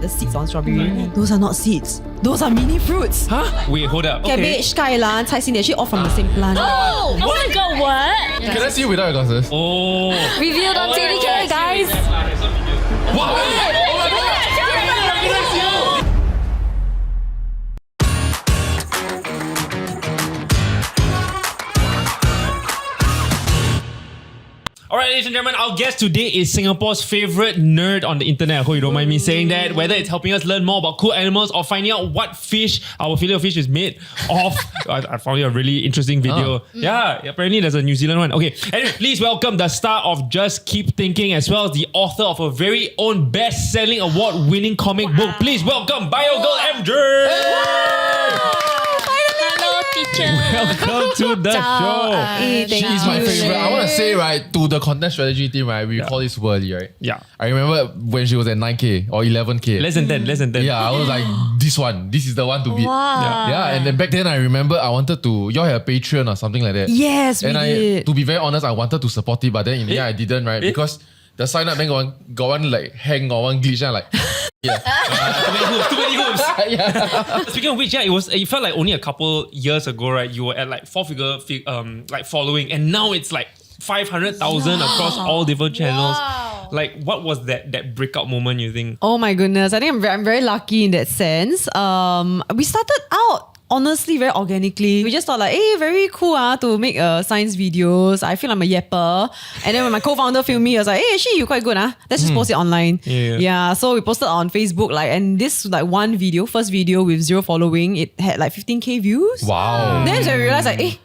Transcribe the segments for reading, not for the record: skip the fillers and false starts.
the seeds on strawberry. Those are not seeds. Those are mini fruits. Huh? Wait, hold up. Okay. Cabbage, kailan, caicin, they're actually all from the same plant. Oh my god, what? Can I see you without your glasses? Oh. Revealed on TDK, guys. Wow! Oh my god! Alright, ladies and gentlemen, our guest today is Singapore's favourite nerd on the internet. I hope you don't mind me saying that. Whether it's helping us learn more about cool animals or finding out what fish our filet fish is made of. I found it a really interesting video. Yeah, apparently there's a New Zealand one. Okay, anyway, please welcome the star of Just Keep Thinking as well as the author of her very own best-selling award-winning comic book. Please welcome Biogirl MJ! Welcome to the show. She's my favorite. I want to say, right, to the content strategy team, right, we call this super early, right? Yeah. I remember when she was at 9K or 11K. Less than 10. Yeah, I was like, this is the one to beat. Wow. Yeah, and then back then I remember I wanted to, y'all had a Patreon or something like that. Yes, we did. To be very honest, I wanted to support it, but then in the end I didn't, right? Because the sign up then got one like hang or one glitch, and like, yeah. Too many hoops. Yeah. Speaking of which, yeah, it felt like only a couple years ago, right? You were at like 4-figure like following, and now it's like 500,000 across all different channels. Wow. Like, what was that breakout moment, you think? Oh my goodness, I think I'm very lucky in that sense. We started out honestly very organically. We just thought like, hey, very cool to make science videos. I feel I'm a yapper. And then when my co-founder filmed me, I was like, hey, actually, you're quite good. Let's just post it online. Yeah, so we posted on Facebook, like, and this like one video, first video with 0 following, it had like 15k views. Wow. Then we realized like,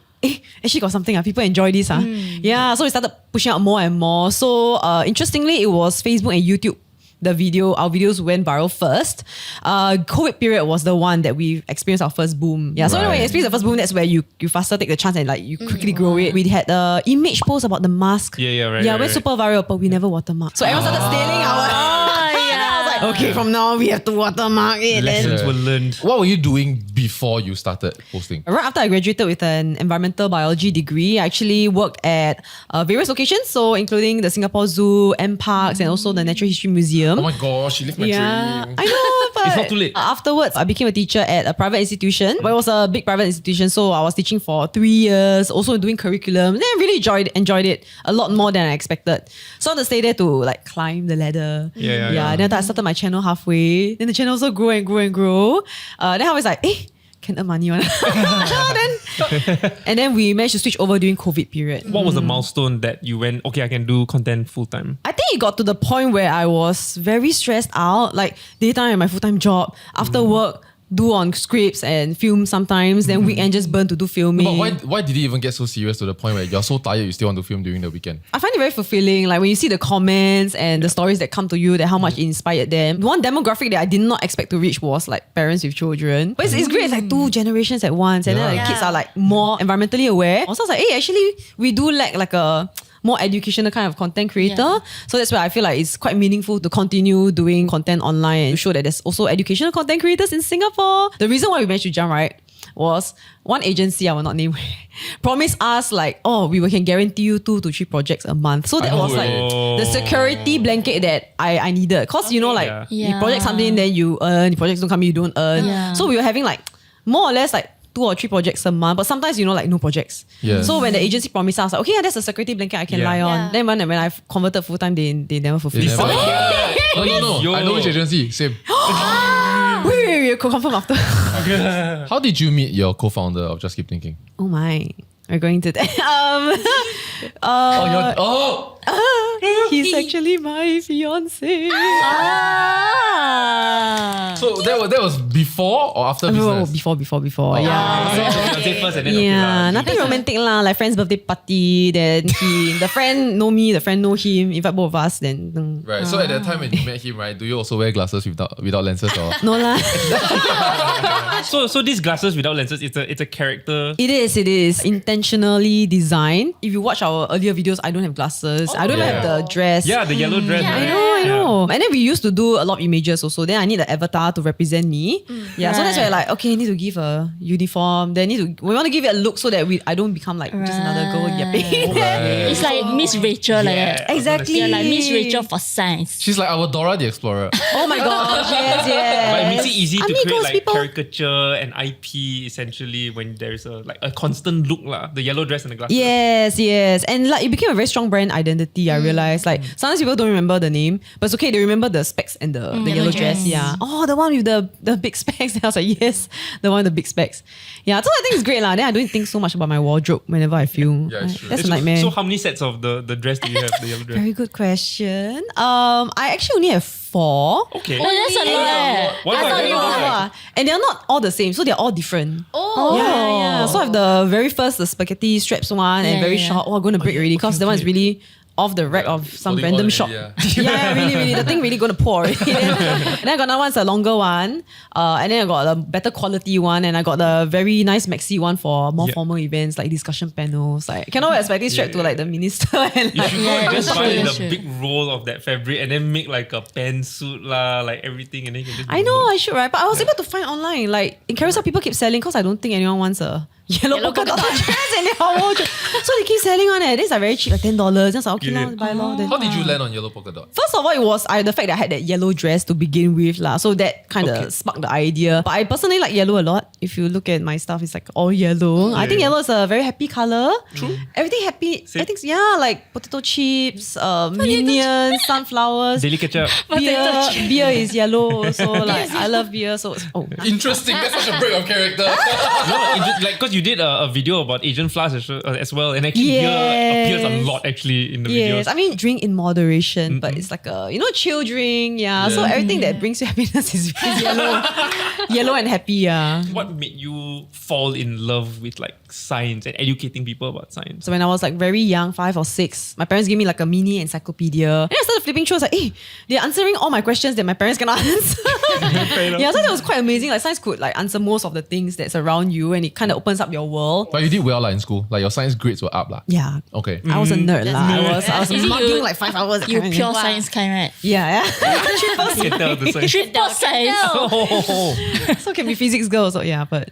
actually got something. People enjoy this. Yeah, so we started pushing out more and more. So interestingly, it was Facebook and YouTube. Our videos went viral first. COVID period was the one that we experienced our first boom. Yeah, so when you experience the first boom, that's where you faster take the chance and like you quickly grow it. We had the image post about the mask. Right. Went super viral, but we never watermarked. So everyone started stealing our. Okay, from now we have to watermark it. Lessons were learned. What were you doing before you started posting? Right after I graduated with an environmental biology degree, I actually worked at various locations, so including the Singapore Zoo, M Parks, and also the Natural History Museum. Oh my gosh, she lived my dream. I know, but It's not too late. Afterwards, I became a teacher at a private institution. But it was a big private institution, so I was teaching for 3 years, also doing curriculum. Then I really enjoyed it a lot more than I expected. So I had to stay there to like climb the ladder. Yeah. Then I started my channel halfway. Then the channel also grow and grow and grow. Then I was like, can earn money on and then we managed to switch over during COVID period. What was the milestone that you went, okay, I can do content full time? I think it got to the point where I was very stressed out, like daytime and my full-time job. After work, do on scripts and film sometimes, then weekend just burn to do filming. But why did it even get so serious to the point where you're so tired you still want to film during the weekend? I find it very fulfilling, like when you see the comments and the stories that come to you, that how much it inspired them. One demographic that I did not expect to reach was like parents with children. But it's great, it's like 2 generations at once, and then like kids are like more environmentally aware. Also, I was like, hey, actually we do lack like a more educational kind of content creator. So that's why I feel like it's quite meaningful to continue doing content online and show that there's also educational content creators in Singapore. The reason why we managed to jump right was one agency, I will not name, promised us like, we can guarantee you 2 to 3 projects a month. So that was like the security blanket that I needed. Cause you know, like you project something, then you earn, projects don't come, you don't earn. So we were having like more or less like 2 or 3 projects a month, but sometimes like no projects. So when the agency promised us, like, okay, that's a security blanket I can lie on. Then when I converted full time, they never fulfilled. No. I know which agency. Same. Wait, confirm after. How did you meet your co-founder of Just Keep Thinking? Oh my. We're going to that. He's actually my fiancé. So that was before or after business? Before. Yeah. Nothing romantic lah. Like friend's birthday party. Then the friend know me, the friend know him. Invite both of us. Then Right. So at that time when you met him, right, do you also wear glasses without lenses or? no lah. So these glasses without lenses, it's a character. It is intentionally designed. If you watch our earlier videos, I don't have glasses. I don't have the dress. Yeah, the yellow dress. Yeah. Right? I know. I know. And then we used to do a lot of images also. Then I need an avatar to represent me. Yeah, so that's why like, okay, I need to give a uniform. Then we want to give it a look so that I don't become like just another girl yapping. It's like Miss Rachel like that. Exactly. Yeah, like Miss Rachel for science. She's like our Dora the Explorer. Oh my gosh, yes. But it makes it easy to create Amigos, like people. caricature and IP essentially when there's a constant look lah. The yellow dress and the glasses. Yes. And like it became a very strong brand identity, I realized. Like sometimes people don't remember the name, but it's okay, they remember the specs and the yellow dress. Yeah. Oh, the one with the big specs. And I was like, yes, the one with the big specs. Yeah, so I think it's great lah. Then I don't think so much about my wardrobe whenever I film. Yeah, it's true. That's a nightmare. So how many sets of the dress do you have, the yellow dress? Very good question. I actually only have 4. Okay. Oh, that's a lot. What about you? And they're not all the same, so they're all different. Oh. Yeah. So I have the very first, the spaghetti straps one, and very short. Oh, I'm going to break already because the one is really off the rack of some Holding random on shop. already, Yeah, really. The thing really going to pour already. And then I got another one, it's a longer one. And then I got a better quality one. And I got the very nice maxi one for more formal events like discussion panels. Like, cannot wear a spaghetti strap to like the minister. And You like, should go and just that's buy true, the that's true. big roll of that fabric and then make like a pantsuit lah, like everything, and then you can just. I know, I should, right? But I was able to find online. Like in Carousel, people keep selling because I don't think anyone wants a yellow polka dot dress in their wardrobe. So they keep selling on it. These are very cheap, like $10. Just like, okay, Yeah. buy law. Then How did you land on yellow polka dot? first of all, it was the fact that I had that yellow dress to begin with lah. So that kind of sparked the idea. But I personally like yellow a lot. If you look at my stuff, it's like all yellow. I think yellow is a very happy color. True. Everything happy. Same. I think like potato chips, minions, sunflowers. Daily ketchup. Beer is yellow. So like I love beer. So Interesting. That's such a break of character. Like because you did a video about Asian flask as well, and actually beer appears a lot actually in the videos. yes, I mean drink in moderation, but it's like a chill drink. Yeah. So everything that brings you happiness is yellow and happy. Yeah. What made you fall in love with like science and educating people about science? So when I was like very young, 5 or 6, my parents gave me like a mini encyclopedia. And I started flipping through. I was like, hey, they're answering all my questions that my parents cannot answer. Yeah, so that was quite amazing. Like science could like answer most of the things that's around you, and it kind of opens up your world. But you did well in school. Like your science grades were up lah. Yeah. Okay. I was a nerd lah. I was Is it mugging you- like 5 hours. You kind of pure thing. science kind, right? Yeah. You can tell the science. Triple science. So it can be physics girl. So yeah, but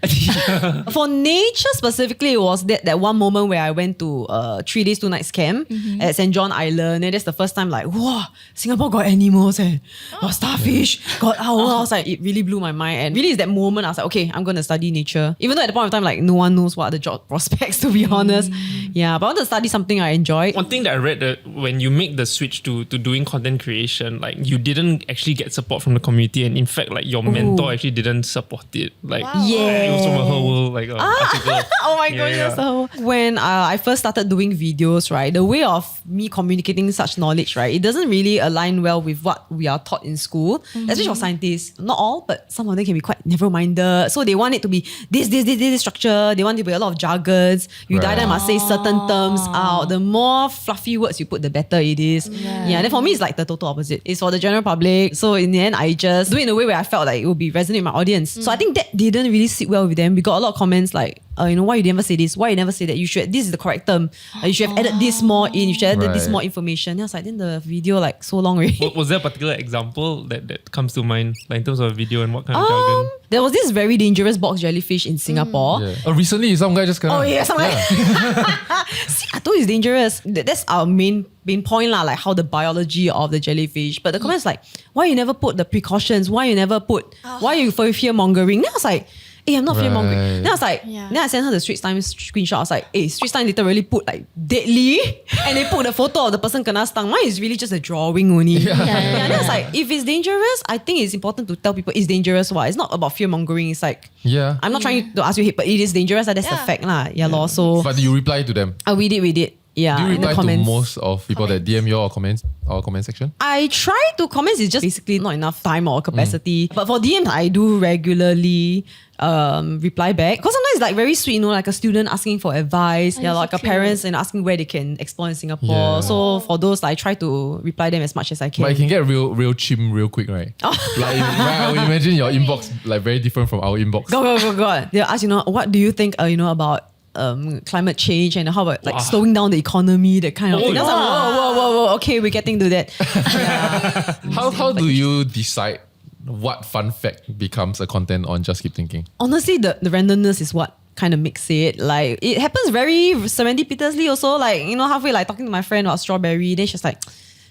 for nature specifically, it was that one moment where I went to 3 days 2 nights camp at St. John Island, and that's the first time like, wow, Singapore got animals, got starfish, got owl. I was like, it really blew my mind, and really is that moment I was like, okay, I'm gonna study nature. Even though at the point of time like no one knows what are the job prospects, to be honest. Yeah, but I want to study something I enjoy. One thing that I read that when you make the switch to doing content creation, like you didn't actually get support from the community, and in fact, like your mentor actually didn't support it. Like it was from a Her World like article. Oh my goodness. So when I first started doing videos, right, the way of me communicating such knowledge, right, it doesn't really align well with what we are taught in school, especially for scientists. Not all, but some of them can be quite narrow-minded. So they want it to be this structure. They want it to be a lot of jargons. You either must say certain terms out. The more fluffy words you put, the better it is. Yeah. Then for me, it's like the total opposite. It's for the general public. So in the end, I just do it in a way where I felt like it would be resonate with my audience. So I think that didn't really sit well with them. We got a lot of comments like, why you never say this? Why you never say that? This is the correct term. You should have added this more in. You should have added this more information. And I was like, then the video like so long already. Was there a particular example that comes to mind, like in terms of a video and what kind of jargon? There was this very dangerous box jellyfish in Singapore. Yeah. Recently, some guy just Oh yeah, something like See, I told you it's dangerous. That's our main point lah, like how the biology of the jellyfish. But the comments like, why you never put the precautions? Why you never put? Why you fear mongering? Then I was like, hey, I'm not fear mongering. Then I was like, then I sent her the Straits Times screenshot. I was like, hey, Straits Times literally put like deadly, and they put the photo of the person kena stung. Mine is really just a drawing only. Yeah. Then I was like, if it's dangerous, I think it's important to tell people it's dangerous. Why? It's not about fear mongering. It's like, I'm not trying to ask you hate, but it is dangerous. That's the fact lah. Yeah, lor. So But you reply to them. we did. Yeah, Do you in the reply to comments. most of people that DM your comment section? I try to comments. It's just basically not enough time or capacity. But for DMs, I do regularly reply back. Because sometimes it's like very sweet, like a student asking for advice. Like a parents and asking where they can explore in Singapore. Yeah. So for those, I try to reply them as much as I can. But it can get real chim real quick, right? Like I would imagine your inbox like very different from our inbox. Go. They'll ask, what do you think, about climate change and how about like slowing down the economy, that kind of thing. I was like, whoa, okay, we're getting to that. How do you decide what fun fact becomes a content on Just Keep Thinking? Honestly, the randomness is what kind of makes it. Like, it happens very serendipitously also. Like, you know, halfway like talking to my friend about strawberry, then she's like,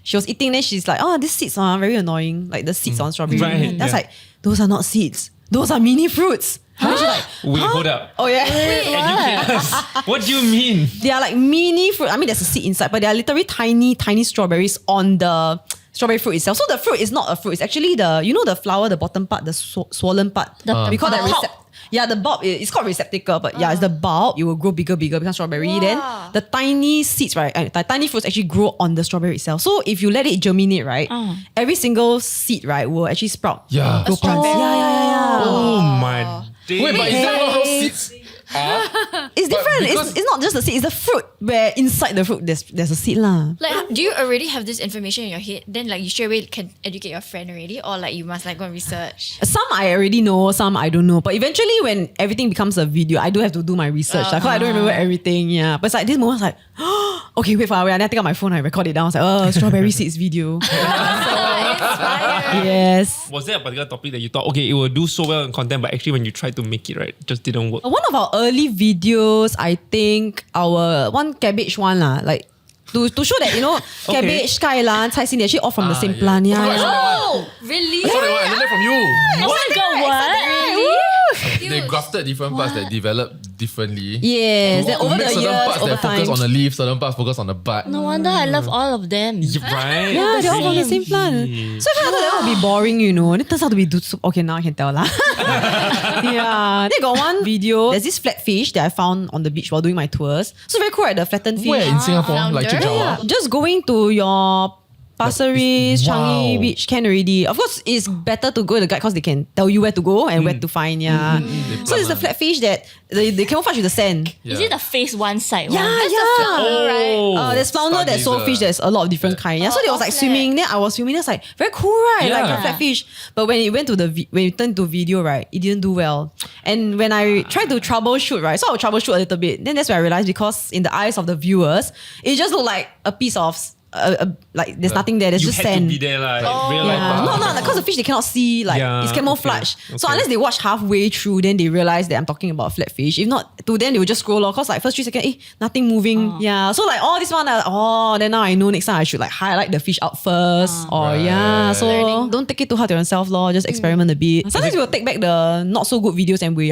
she was eating, then she's like, oh, these seeds are very annoying. Like the seeds on strawberry. Right, That's yeah. like, those are not seeds. Those are mini fruits. And she's like, Wait, hold up. oh yeah. Educate us. What do you mean? They are like mini fruit. I mean, there's a seed inside, but they are literally tiny, tiny strawberries on the strawberry fruit itself. So the fruit is not a fruit. It's actually the flower, the bottom part, the swollen part. We call that the bulb. It's called receptacle, but it's the bulb. It will grow bigger, become strawberry. Then the tiny seeds, right? The tiny fruits actually grow on the strawberry itself. So if you let it germinate, right, every single seed, right, will actually sprout. Yeah. Grow plants. Yeah. Oh my day. Wait, but is that not how seeds are? It's different. because- It's not just the seed. It's the fruit where inside the fruit there's a seed lah. Like, do you already have this information in your head? Then like you straight away can educate your friend already, or like you must like go and research. Some I already know, some I don't know. But eventually, when everything becomes a video, I do have to do my research. Like, 'cause I don't remember everything. Yeah, but it's like this moment, I was like, okay, wait for a while. And I take out my phone, I record it down. I was like, oh, strawberry seeds video. Yes. Was there a particular topic that you thought, okay, it will do so well in content, but actually when you tried to make it, right, it just didn't work? One of our early videos, I think our one cabbage one lah, like to show that, you know, cabbage, kai lan, cai xin, they're actually all from the same plant. Yeah. Oh, really? I thought I learned that from you. They grafted different parts that develop differently. Yes. Then To over make the certain years, parts over that focus time. on the leaf, certain parts focus on the butt. No wonder I love all of them. Right? Yeah, they're all from the same plant. So if I thought that would be boring, you know, and it turns out to be okay, now I can tell lah. Yeah. They got one video. There's this flatfish that I found on the beach while doing my tours. So very cool, right? The flattened fish. Where in Singapore? Like flounder. Chichawa? Just going to your Pasir Ris, Wow. Changi Beach can already. Of course, it's better to go with the guide because they can tell you where to go and where to find. Yeah. So it's the flatfish that they camouflage with the sand. Yeah. Is it the face one side one? Oh. There's flounder, there's Stargazer. swordfish, there's a lot of different kinds. Yeah, so they was like swimming. Then I was swimming. That's like very cool, right? Yeah. Like a flatfish. But when it went to when it turned to video, right, it didn't do well. And when I tried to troubleshoot, right, so I would troubleshoot a little bit. Then that's where I realized, because in the eyes of the viewers, it just looked like a piece of like there's nothing there. There's You just had sand. to be there, like real life. Yeah. No, because the fish they cannot see, like Yeah, it's camouflage. okay, So okay. unless they watch halfway through, then they realize that I'm talking about flatfish. If not, to them they will just scroll off. Cause like first 3 seconds, nothing moving. Yeah. So like this one, then now I know next time I should like highlight the fish out first. Right. So don't take it too hard to yourself, lor. Just experiment a bit. Sometimes we will take back the not so good videos and we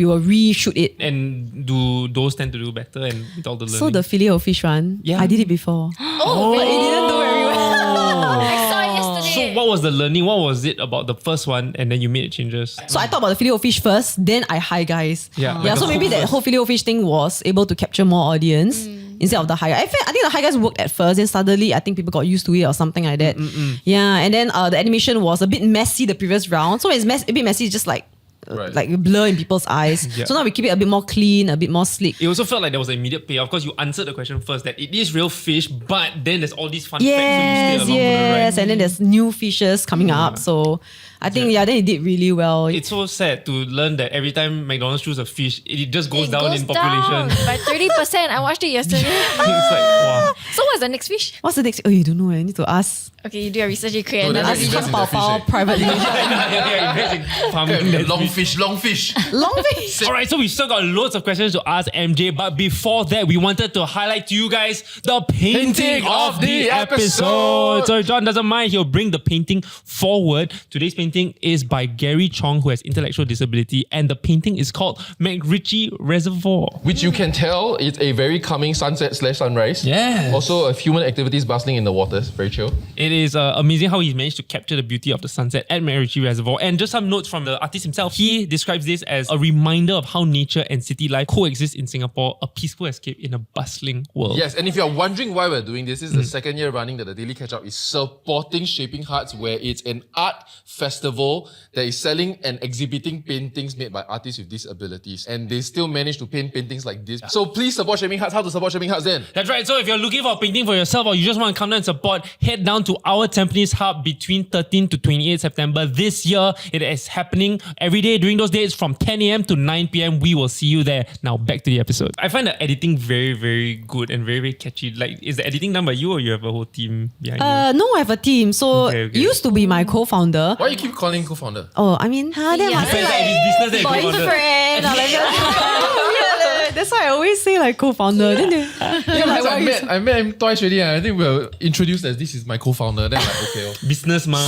will reshoot it. And do those tend to do better and with all the learning? So the fillet of fish one, Yeah. I did it before. Oh, But it didn't do very well. I saw it So yesterday. what was the learning? What was it about the first one and then you made changes? So I thought about the fillet of fish first, then I hi guys. Yeah, Yeah. like So the maybe hook that first. whole fillet of fish thing was able to capture more audience instead of the hi guys. I think the hi guys worked at first, then suddenly I think people got used to it or something like that. Yeah. And then the animation was a bit messy the previous round. So it's a bit messy, just like Right. like blur in people's eyes. Yeah. So now we keep it a bit more clean, a bit more sleek. It also felt like there was an immediate payoff because you answered the question first that it is real fish, but then there's all these fun facts, so you stay along for the ride. And then there's new fishes coming up. So I think then it did really well. It's so sad to learn that every time McDonald's chooses a fish, it just goes It down goes in population. down by 30%. I watched it yesterday. It's like, wow. So what's the next fish? What's the next? Oh, you don't know. I need to ask. Okay, you do your research, you create So another then video. invest in that fish, Pao privately. Invest in farming that Long fish. long fish. Long fish. Alright, so we still got loads of questions to ask MJ, but before that, we wanted to highlight to you guys the painting of the episode. So if John doesn't mind, he'll bring the painting forward. Today's painting is by Gary Chong, who has intellectual disability, and the painting is called McRitchie Reservoir. Which you can tell it's a very calming sunset/sunrise. Yes. Also, human activities bustling in the waters. Very chill. It is amazing how he's managed to capture the beauty of the sunset at McRitchie Reservoir. And just some notes from the artist himself. He describes this as a reminder of how nature and city life coexist in Singapore, a peaceful escape in a bustling world. Yes, and if you're wondering why we're doing this is the second year running that the Daily Ketchup is supporting Shaping Hearts, where it's an art festival festival that is selling and exhibiting paintings made by artists with disabilities, and they still manage to paint paintings like this. So please support Shaming Hearts. How to support Shaming Hearts then? That's right. So if you're looking for a painting for yourself or you just want to come down and support, head down to our Tampines Hub between 13 to 28 September this year. It is happening every day during those days from 10 a.m. to 9 p.m. We will see you there. Now back to the episode. I find the editing very, very good and very, very catchy. Like, is the editing done by you or you have a whole team behind you? No, I have a team. So Okay. used to be my co-founder. Why you keep calling co-founder? Oh, I mean, that Yeah. must be Depends on if it's business that you co-founded. boyfriend. Or like that. That's why I always say like co-founder. Then they, Because I met him twice already, and I think we were introduced as this is my co-founder. Then like, okay. Business man.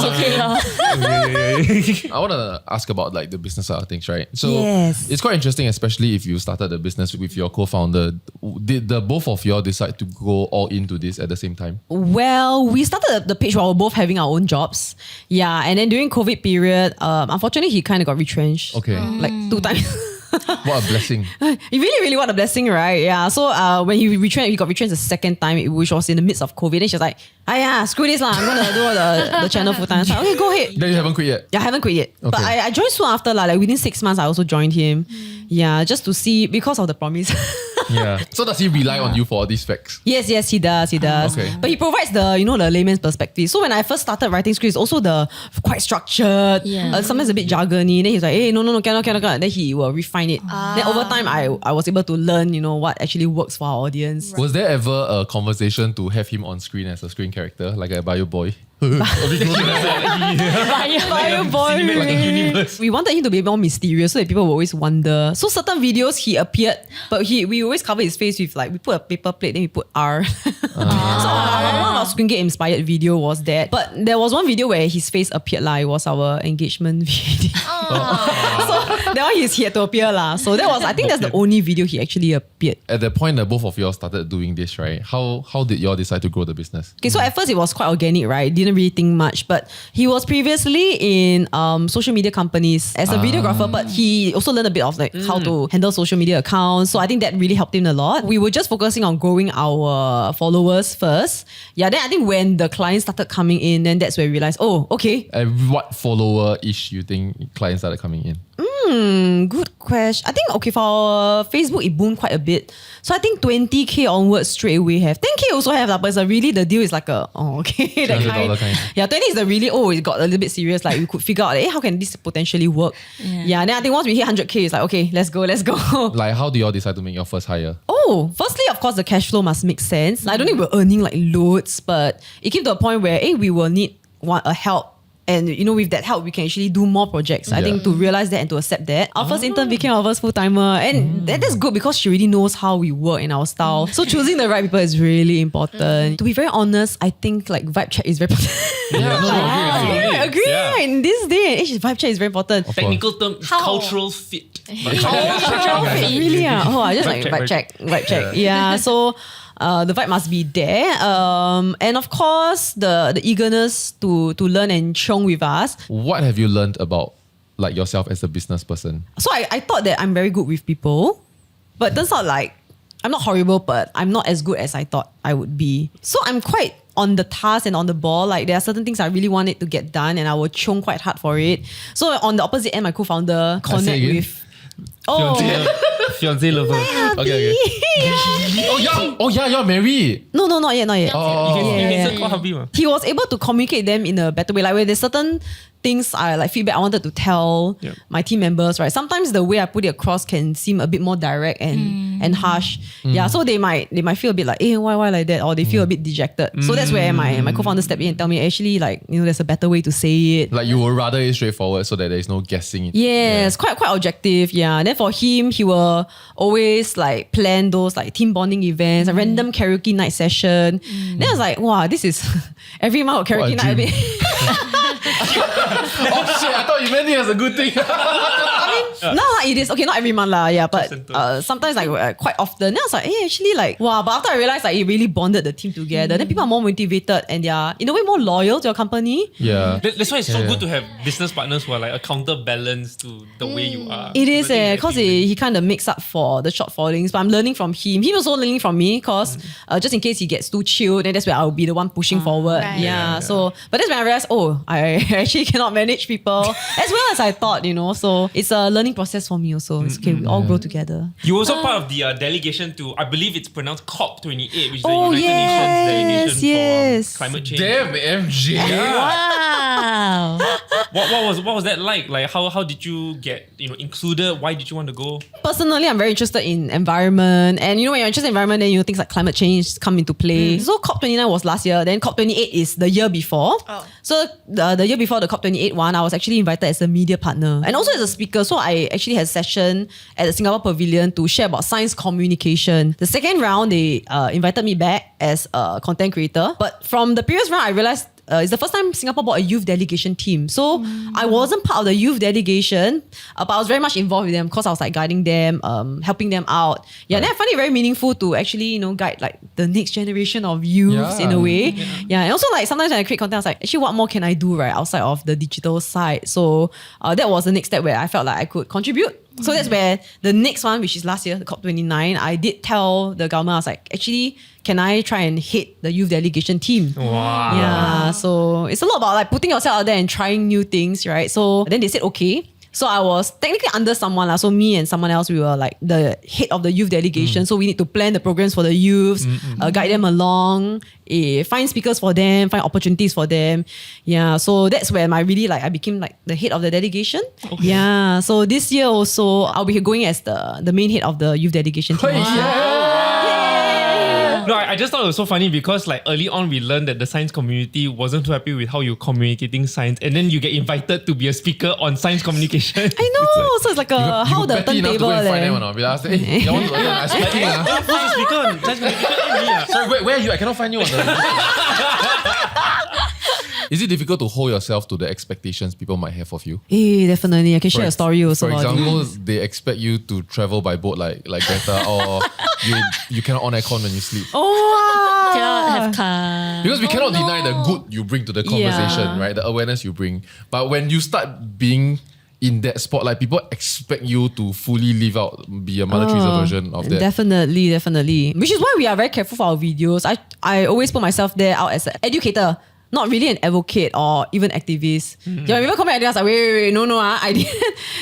I want to ask about like the business side of things, right? So Yes. it's quite interesting, especially if you started the business with your co-founder. Did the both of you all decide to go all into this at the same time? Well, we started the page while we were both having our own jobs. Yeah, and then during COVID period, unfortunately, he kind of got retrenched. Okay. Like 2 times. What a blessing. You really, really want a blessing, right? Yeah. So when he got retrenched the second time, which was in the midst of COVID, then she was like, screw this lah, I'm gonna do the channel full time. So, okay, go ahead. Then you haven't quit yet? Yeah, I haven't quit yet. But Okay. I joined soon after, like within 6 months, I also joined him. Yeah, just to see, because of the promise. Yeah. So does he rely on you for all these facts? Yes, he does. Okay. But he provides the layman's perspective. So when I first started writing scripts, also the quite structured, Yeah. sometimes a bit jargony. Then he's like, hey, no, cannot. Then he will refine it. Then over time, I was able to learn, what actually works for our audience. Was there ever a conversation to have him on screen as a screen character, like a bio boy? A bit gross, Fire boy. Cinematic universe. We wanted him to be more mysterious so that people will always wonder. So certain videos he appeared, but we always cover his face with like, we put a paper plate, then we put R. So one of our Screen Gate inspired video was that. But there was one video where his face appeared lah. It was our engagement video. So that one he had to appear lah. So that was, I think that's the only video he actually appeared. At the point that both of you all started doing this, right? How did you all decide to grow the business? Okay, so at first it was quite organic, right? Didn't really think much, but he was previously in social media companies as a videographer, but he also learned a bit of like how to handle social media accounts. So I think that really helped him a lot. We were just focusing on growing our followers first. Yeah, then I think when the clients started coming in, then that's where we realized, oh, okay. And what follower-ish you think clients started coming in? Good question. I think, okay, for Facebook, it boomed quite a bit. So I think 20K onwards straight away have. 10K also have, but it's really the deal is like that $200 kind. Yeah, 20 is the really, it got a little bit serious. Like we could figure out, how can this potentially work? Yeah, then I think once we hit 100K, it's like, okay, let's go. Like, how do you all decide to make your first hire? Oh, firstly, of course, the cash flow must make sense. I don't think we're earning like loads, but it came to a point where, we will need a help. And with that help, we can actually do more projects. I think to realize that and to accept that. Our first intern became our first full-timer. And that's good because she already knows how we work in our style. So choosing the right people is really important. To be very honest, I think like vibe check is very important. Yeah, Agree. Yeah. In this day and age, vibe check is very important. Technical term, How? cultural fit. Really? I just like vibe check. Yeah. So the vibe must be there. And of course, the eagerness to learn and chong with us. What have you learned about like yourself as a business person? So I thought that I'm very good with people, but turns out like I'm not horrible, but I'm not as good as I thought I would be. So I'm quite on the task and on the ball. Like there are certain things I really wanted to get done and I will chong quite hard for it. So on the opposite end, my co-founder connect again? with... Fiancé lover. Okay. Yeah, you're married. No, not yet. You can Yeah. still call hubby, man. He was able to communicate them in a better way. Like where there's certain things feedback I wanted to tell my team members, right? Sometimes the way I put it across can seem a bit more direct and harsh. Yeah, so they might feel a bit like, why like that? Or they feel a bit dejected. So that's where my co-founder stepped in and tell me, actually, like, there's a better way to say it. Like you would rather it straightforward so that there's no guessing. Yes, quite objective. Yeah. Then for him, he will always like plan those like team bonding events, a random karaoke night session. Then I was like, wow, this is every month of karaoke What a night. dream. Oh shit, I thought you meant it as a good thing. Now it is okay, not every month lah, yeah, but Center. sometimes like quite often. Then I was like, hey, actually like wow. But after I realized like it really bonded the team together. Then people are more motivated and they are in a way more loyal to your company. Yeah. That's why it's so good to have business partners who are like a counterbalance to the way you are. It is So I think because that he kind of makes up for the shortfallings. But I'm learning from him. He was also learning from me because just in case he gets too chilled, then that's where I'll be the one pushing forward. right. Yeah. So, but that's when I realized, oh, I actually cannot manage people as well as I thought. So it's a learning process for me also. It's okay. We all grow together. you were also part of the delegation to, I believe it's pronounced COP28, which is the Oh, United Nations delegation yes. for climate change. Damn, MJ. Wow. What was that like? Like how did you get included? Why did you want to go? Personally, I'm very interested in environment. And when you're interested in environment, then things like climate change come into play. So COP29 was last year. Then COP28 is the year before. Oh. So the year before the COP28 one, I was actually invited as a media partner. And also as a speaker. So I actually had a session at the Singapore Pavilion to share about science communication. The second round, they invited me back as a content creator. But from the previous round, I realized it's the first time Singapore brought a youth delegation team. So I wasn't part of the youth delegation, but I was very much involved with them because I was like guiding them, helping them out. Yeah, and I find it very meaningful to actually, guide like the next generation of youths in a way. Yeah, and also like sometimes when I create content, I was like, actually what more can I do right outside of the digital side? So that was the next step where I felt like I could contribute. So that's where the next one, which is last year, the COP29, I did tell the government, I was like, actually, can I try and head the youth delegation team? Wow. Yeah, so it's a lot about like putting yourself out there and trying new things, right? So then they said, okay. So I was technically under someone. So me and someone else, we were like the head of the youth delegation. So we need to plan the programs for the youths, guide them along, find speakers for them, find opportunities for them. Yeah, so that's where I became like the head of the delegation. Okay. Yeah, so this year also, I'll be going as the main head of the youth delegation team. No, I just thought it was so funny because like early on we learned that the science community wasn't too happy with how you're communicating science, and then you get invited to be a speaker on science communication. I know, so it's like how the petty enough to turntable go and find there. them or not? We'll ask, hey, you want to I'm speaking. Who's the speaker on science communication? Sorry, where are you? I cannot find you on the... Is it difficult to hold yourself to the expectations people might have of you? Definitely. I can share a story also. For about it. example, they expect you to travel by boat like Greta, or you cannot on aircon when you sleep. Oh, Cannot have car. Because we cannot deny the good you bring to the conversation, right? The awareness you bring. But when you start being in that spotlight, people expect you to fully live out, be a Mother Teresa version of that. Definitely. Which is why we are very careful for our videos. I always put myself there out as an educator. Not really an advocate or even activist. Yeah, when people come back and ask like, wait, no, I didn't.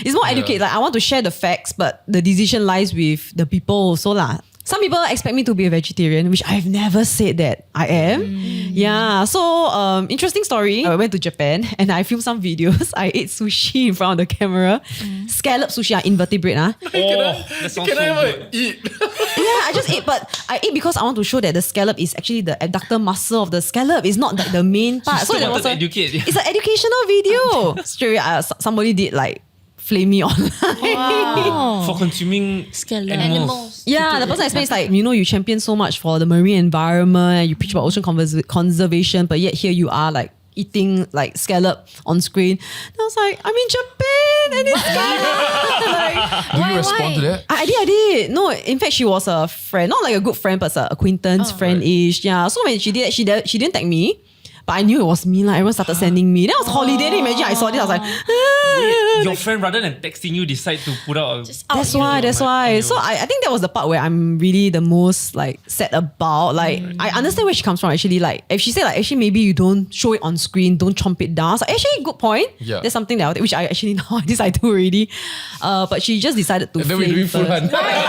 It's more educate. Like I want to share the facts, but the decision lies with the people also lah. Some people expect me to be a vegetarian, which I've never said that I am. Yeah, so interesting story. I went to Japan and I filmed some videos. I ate sushi in front of the camera. Scallop sushi, invertebrate. Oh, that sounds so good. Eat? Yeah, I just ate, but I ate because I want to show that the scallop is actually the abductor muscle of the scallop. It's not like the main part. Still there wanted was to educate. It's an educational video. Straight away, somebody did like flame me online. For consuming animals. Yeah, the person explains like, you champion so much for the marine environment, you preach about ocean conservation, but yet here you are like eating like scallop on screen. And I was like, I'm in Japan and it's scallop. Do you respond to that? I did. No, in fact, she was a friend, not like a good friend, but an acquaintance, friend-ish. Yeah. So when she did that, she didn't tag me. But I knew it was me. Like everyone started sending me. That was holiday. Then imagine I saw this. I was like, Wait, your friend rather than texting you decide to put out a... That's why. So I think that was the part where I'm really the most like sad about. Like I understand where she comes from actually. Like if she said like actually maybe you don't show it on screen, don't chomp it down. So actually good point. Yeah. That's something that which I actually know this I do already. But she just decided to. And then we're doing full first. hand.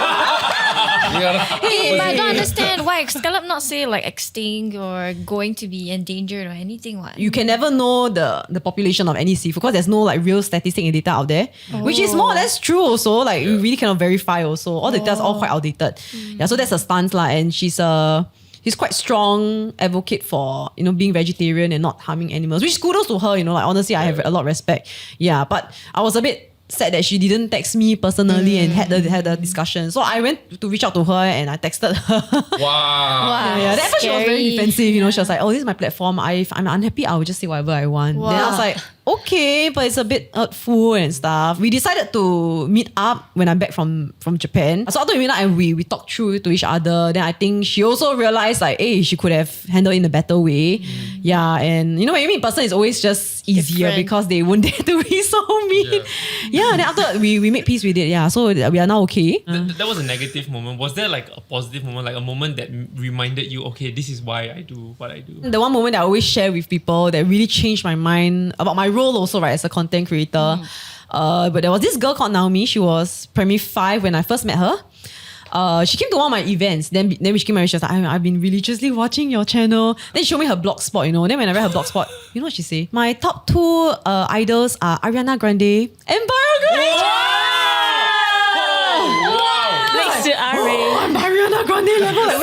Hey, but I don't understand why scallop not say like extinct or going to be endangered or anything. What? You can never know the population of any seafood because there's no like real statistic and data out there, which is more or less true also. Like you really cannot verify also. All the data is all quite outdated. Yeah, so that's a stance lah. And she's quite strong advocate for being vegetarian and not harming animals. Which kudos to her. Like honestly, I have a lot of respect. Yeah, but I was a bit sad that she didn't text me personally and had the discussion. So I went to reach out to her and I texted her. Wow. Yeah, at first she was very Scary. defensive. She was like, "Oh, this is my platform. I'm unhappy. I will just say whatever I want." Wow. Then I was like, okay, but it's a bit hurtful and stuff. We decided to meet up when I'm back from Japan. So after we meet up and we talked through to each other, then I think she also realized like, hey, she could have handled it in a better way. Yeah, and you know, when you meet in person, it's always just easier Different. because they won't dare to be so mean. Yeah, then after we made peace with it. Yeah, so we are now okay. That was a negative moment. Was there like a positive moment, like a moment that reminded you, okay, this is why I do what I do? The one moment that I always share with people that really changed my mind about my role also, right, as a content creator. But there was this girl called Naomi. She was primary 5 when I first met her. She came to one of my events. Then she came and she was like, I've been religiously watching your channel. Then she showed me her blog spot, you know. Then when I read her blog spot, you know what she say? My top 2 idols are Ariana Grande and Biogirl MJ. Next to Ari. I'm Ariana Grande level. Like,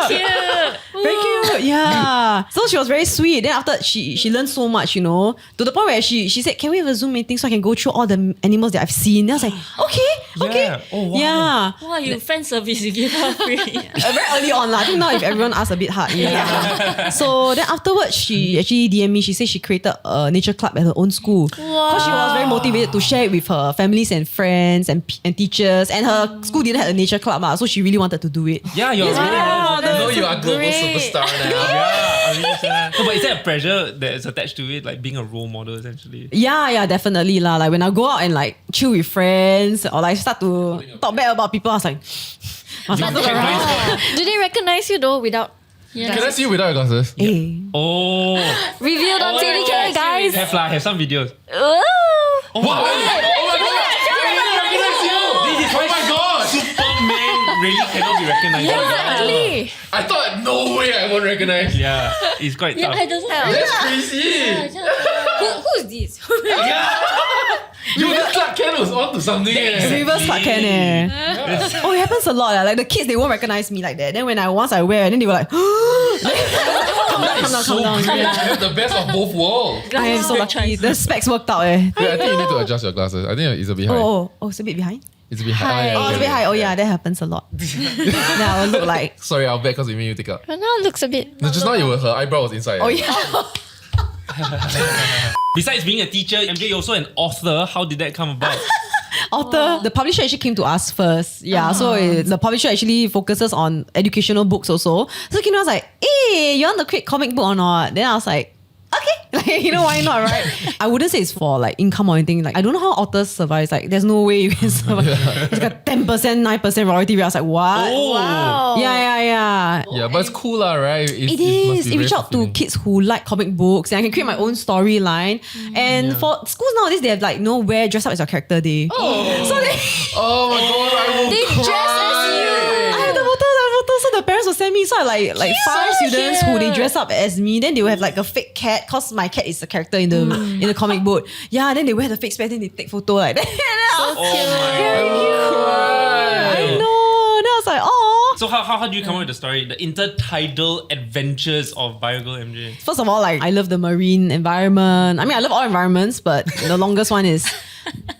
So cute. very cute. Yeah. So she was very sweet. Then after she learned so much, you know, to the point where she said, can we have a Zoom meeting so I can go through all the animals that I've seen? Then I was like, okay. Yeah. Oh, wow. Yeah. Wow, you fan service, you give her free. Very early on. I think now if everyone asks a bit hard. Yeah. So then afterwards, she actually DM'd me. She said she created a nature club at her own school. Because she was very motivated to share it with her families and friends and teachers. And her school didn't have a nature club, so she really wanted to do it. Yeah, you're Wow, You know you are global great. superstar now. No, but is there a pressure that's attached to it, like being a role model essentially? Yeah, definitely lah. Like when I go out and like chill with friends or like start to talk bad about people, I was like, must not look around. Do they recognize you though without? Can I see you without your glasses? Hey. Oh, Revealed on TDK, guys. have some videos. Ooh. Oh Wow! my Oh my god! I didn't recognize you! This is why Oh my god! Superman really cannot be recognized. Exactly. I thought no way I won't recognize. Yeah, it's quite Yeah, tough. I don't know. That's crazy. Who's this? You that Clark Kent was on to something. Reverse Clark Kent eh. Oh, it happens a lot. Like the kids, they won't recognize me like that. Then when once I wear, then they were like, calm down. So great. You have the best of both worlds. I am so lucky. The specs worked out eh. Wait, I think you need to adjust your glasses. I think it's a bit high. Oh, it's a bit behind. It's a bit high. Oh, it's a bit high. Oh yeah, that happens a lot. Then I will look like, Sorry, I'll bet because it made you take out. But now it looks a bit. No, just now her eyebrow was inside. oh yeah. Besides being a teacher, MJ, you're also an author. How did that come about? Author, the publisher actually came to us first. Yeah, so the publisher actually focuses on educational books also. So he was like, hey, you want to create comic book or not? Then I was like, okay. Like, you know, why not, right? I wouldn't say it's for like income or anything. Like, I don't know how authors survive. It's like, there's no way you can survive. It's like a 10%, 9% royalty rate. I was like, what? Oh. Wow. Yeah. Yeah, but it's cool lah, right? It is. It reach out to kids who like comic books, and I can create my own storyline. And for schools nowadays, they have like wear dress up as your character day. Oh. So they Oh my god, I will They cry. dress as you. I have the photos. So the parents will send me. So I like 5 students who they dress up as me. Then they will have like a fake cat, cause my cat is a character in the comic book. Yeah. Then they wear the fake specs. Then they take photo like that. I know. Then I was like, oh. So how do you come up with the story? The intertidal adventures of Biogirl MJ. First of all, like I love the marine environment. I mean, I love all environments, but the longest one is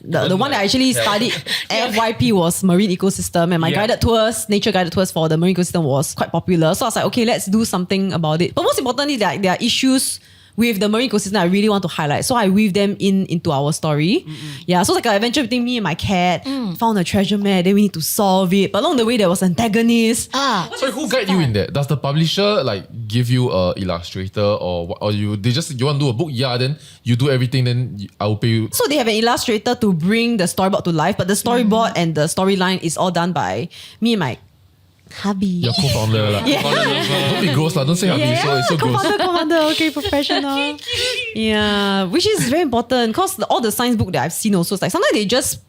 the one that I actually studied FYP was marine ecosystem, and my nature guided tours for the marine ecosystem was quite popular. So I was like, okay, let's do something about it. But most importantly, there are issues with the marine ecosystem I really want to highlight. So I weave them into our story. Yeah, so it's like an adventure between me and my cat. Found a treasure map, then we need to solve it. But along the way, there was an antagonist. So who guide you in that? Does the publisher like give you a illustrator or you want to do a book? Yeah, then you do everything. Then I will pay you. So they have an illustrator to bring the storyboard to life, but the storyboard and the storyline is all done by me and my hubby. Your co-founder lah. Don't be gross lah. Don't say hubby. It's so gross. Co-founder, okay, professional. Yeah, which is very important because all the science book that I've seen also, it's like sometimes they just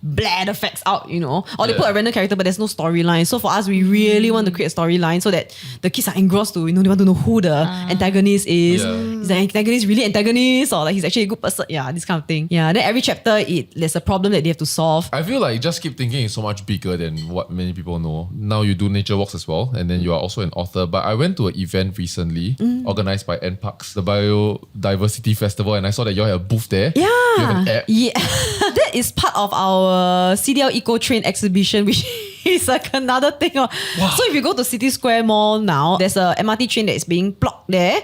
blare the facts out, you know, or they put a random character but there's no storyline. So for us, we really want to create a storyline so that the kids are engrossed to, they want to know who the antagonist is. Yeah. Is the antagonist really antagonist or like he's actually a good person? Yeah, this kind of thing. Yeah, then every chapter there's a problem that they have to solve. I feel like Just Keep Thinking is so much bigger than what many people know. Now you do nature walks as well, and then you are also an author. But I went to an event recently organized by NParks, the Biodiversity Festival, and I saw that you all have a booth there. Yeah. You have an app. Yeah. That is part of our CDL Eco Train exhibition, which is like another thing. So if you go to City Square Mall now, there's a MRT train that is being blocked there.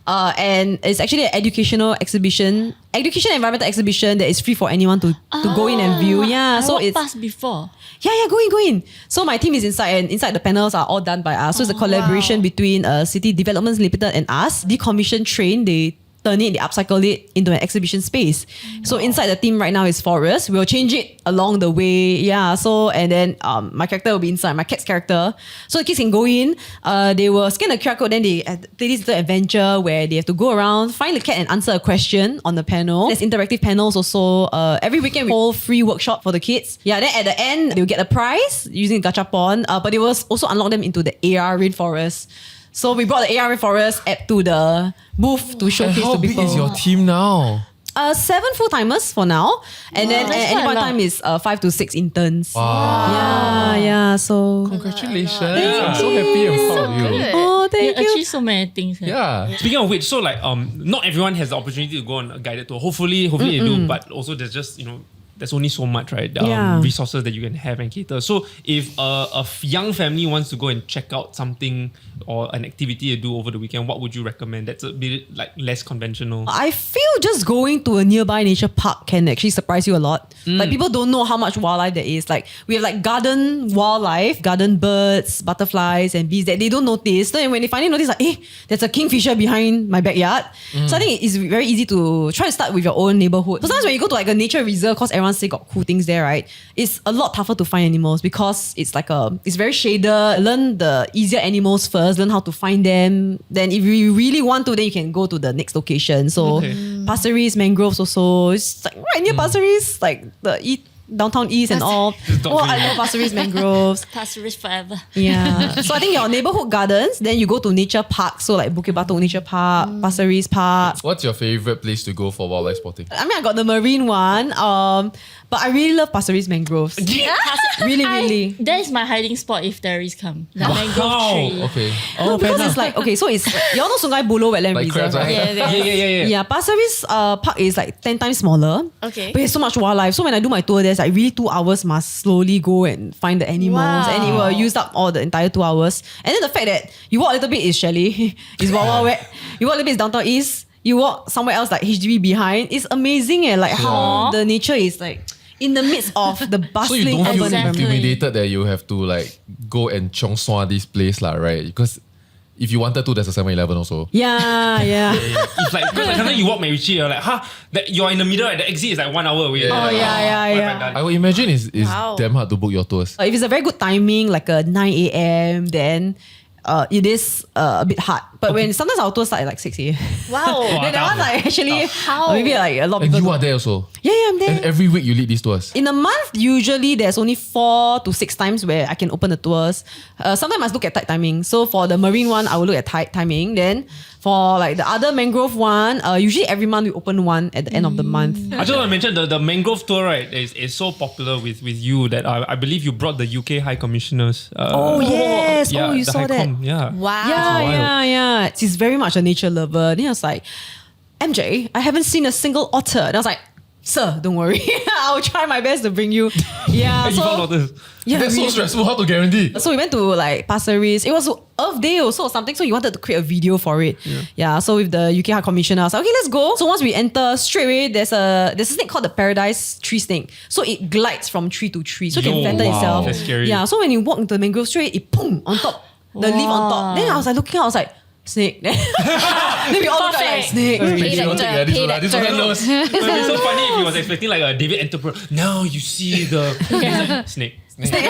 And it's actually an education environmental exhibition that is free for anyone to go in and view. Yeah, so I walked it's past before. yeah, go in. So my team is inside, and inside the panels are all done by us. So it's a collaboration between City Developments Limited and us. Decommissioned train, they turn it, they upcycle it into an exhibition space. So inside the team right now is Forest. We'll change it along the way. Yeah. So and then my character will be inside, my cat's character. So the kids can go in. They will scan the QR code. Then they play this little adventure where they have to go around, find the cat and answer a question on the panel. There's interactive panels also. Every weekend we hold free workshop for the kids. Yeah. Then at the end they'll get a prize using Gachapon. But they will also unlock them into the AR rainforest. So we brought the AR Rainforest app to the booth to showcase How to big people. is your team now? 7 full-timers for now. And then that's at any quite point a in time is 5 to 6 interns. Wow. Yeah. So Congratulations. I'm so happy and proud of you. Good. oh, You thank you. achieve so many things. Yeah. Speaking of which, so like not everyone has the opportunity to go on a guided tour. Hopefully they do, but also there's just there's only so much, right? Resources that you can have and cater. So if a young family wants to go and check out something or an activity to do over the weekend, what would you recommend? That's a bit like less conventional. I feel just going to a nearby nature park can actually surprise you a lot. Like people don't know how much wildlife there is. Like we have like garden wildlife, garden birds, butterflies and bees that they don't notice. So when they finally notice like, there's a kingfisher behind my backyard. So I think it's very easy to try to start with your own neighborhood. Sometimes when you go to like a nature reserve, because everyone say got cool things there, right? It's a lot tougher to find animals because it's like it's very shaded. Learn the easier animals first, learn how to find them. Then if you really want to, then you can go to the next location. So Pasir Ris, mangroves also. It's like right near Pasir Ris, like the downtown east and all. I love Pasir Ris mangroves. Pasir Ris forever. Yeah. So I think your neighborhood gardens, then you go to nature parks. So like Bukit Batok Nature Park, Pasir Ris Park. What's your favorite place to go for wildlife spotting? I mean, I got the marine one. But I really love Pasir Ris mangroves. really. That is my hiding spot if there is come. The mangrove Wow. tree. Okay. No, because it's like, okay, so it's, you all know Sungai Buloh Wetland Like Reserve, crabs, right? Yeah. Yeah, Pasir Ris Park is like 10 times smaller. Okay. But it's so much wildlife. So when I do my tour, there's like really 2 hours must slowly go and find the animals. Wow. And it will use up all the entire 2 hours. And then the fact that you walk a little bit is chalet, is Wild Wild Wet. You walk a little bit is downtown east. You walk somewhere else like HDB behind. It's amazing like how the nature is like in the midst of the So bustling you don't feel urban environment. intimidated that you have to like go and chong sua this place lah, right? Because if you wanted to, there's a 7-Eleven also. Yeah. It's like, because sometimes you walk MacRitchie, you're like, that you're in the middle, the exit is like 1 hour away. Yeah. Oh, yeah. I would imagine it's Wow. damn hard to book your tours. If it's a very good timing, like a 9 a.m., then it is a bit hard. But when sometimes our tours start at like 6 a.m. Wow. then that one like actually maybe like a lot of And people. you are there also. Yeah, I'm there. And every week you lead these tours. In a month, usually there's only 4 to 6 times where I can open the tours. Sometimes I must look at tight timing. So for the marine one, I will look at tight timing. Then for like the other mangrove one, usually every month we open one at the end of the month. I just want to mention the mangrove tour, right, is so popular with you that I believe you brought the UK High Commissioners. Yes. Yeah, You the saw High that. Com, yeah. Wow. Yeah. She's very much a nature lover. Then I was like, MJ, I haven't seen a single otter. And I was like, sir, don't worry. I'll try my best to bring you. Yeah. You found out this. yeah, That's so we- stressful. How to guarantee? So we went to like Pasir Ris. It was Earth Day also or something. So he wanted to create a video for it. Yeah. So with the UK High Commissioner, I was like, okay, let's go. So once we enter, straight away, there's a snake called the Paradise Tree Snake. So it glides from tree to tree. So it can Yo, flatten wow. itself. That's scary. Yeah. So when you walk into the mangrove tree, it boom on top. The leaf on top. Then I was like looking out, I was like, snake. Then we all look like snake. Patriotic, this one knows. It would be so funny if he was expecting like a David Attenborough. Now you see the snake. The snake.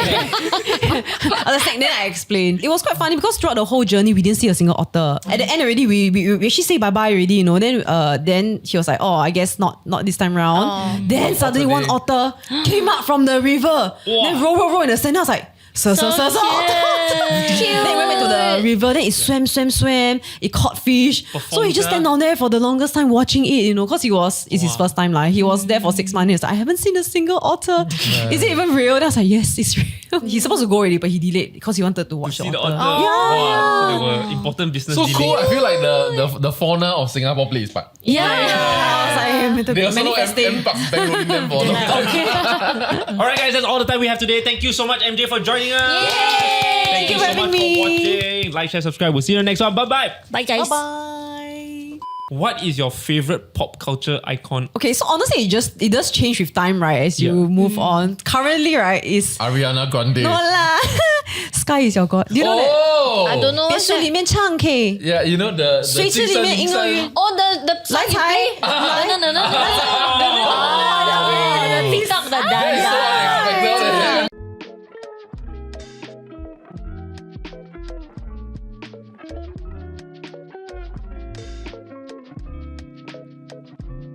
Then I explained. It was quite funny because throughout the whole journey, we didn't see a single otter. At the end already, we actually say bye-bye already, you know. Then he was like, oh, I guess not this time round. Then suddenly one otter came up from the river. Then roll in the sand. I was like, sir. Then we went to the river, then it swam. It caught fish. So he just stand down there for the longest time watching it, you know, because it's his first time. He was there for 6 months. He was like, I haven't seen a single otter. Is it even real? Then I was like, yes, it's real. He's supposed to go already, but he delayed because he wanted to watch See the otter. otter. Wow. So they were important business So dealings. cool. I feel like the fauna of Singapore plays part. Yeah. I was like, They also know manifesting. M-Parks bankrolling them for a long time. All right, guys, that's all the time we have today. Thank you so much, MJ, for joining us. Thank you so for having much me. for watching. Like, share, subscribe. We'll see you in the next one. Bye-bye. Bye, guys. Bye. What is your favorite pop culture icon? Okay, so honestly, it does change with time, right? As you move on. Currently, right, is Ariana Grande. no lah. Sky is your god. Do you know that? Oh, I don't know. 别 what's 墅 that? 里面唱 K， Yeah, you know the 水池里面婴儿园。 Oh, the song you 来财 play? No. The TikTok, the dance.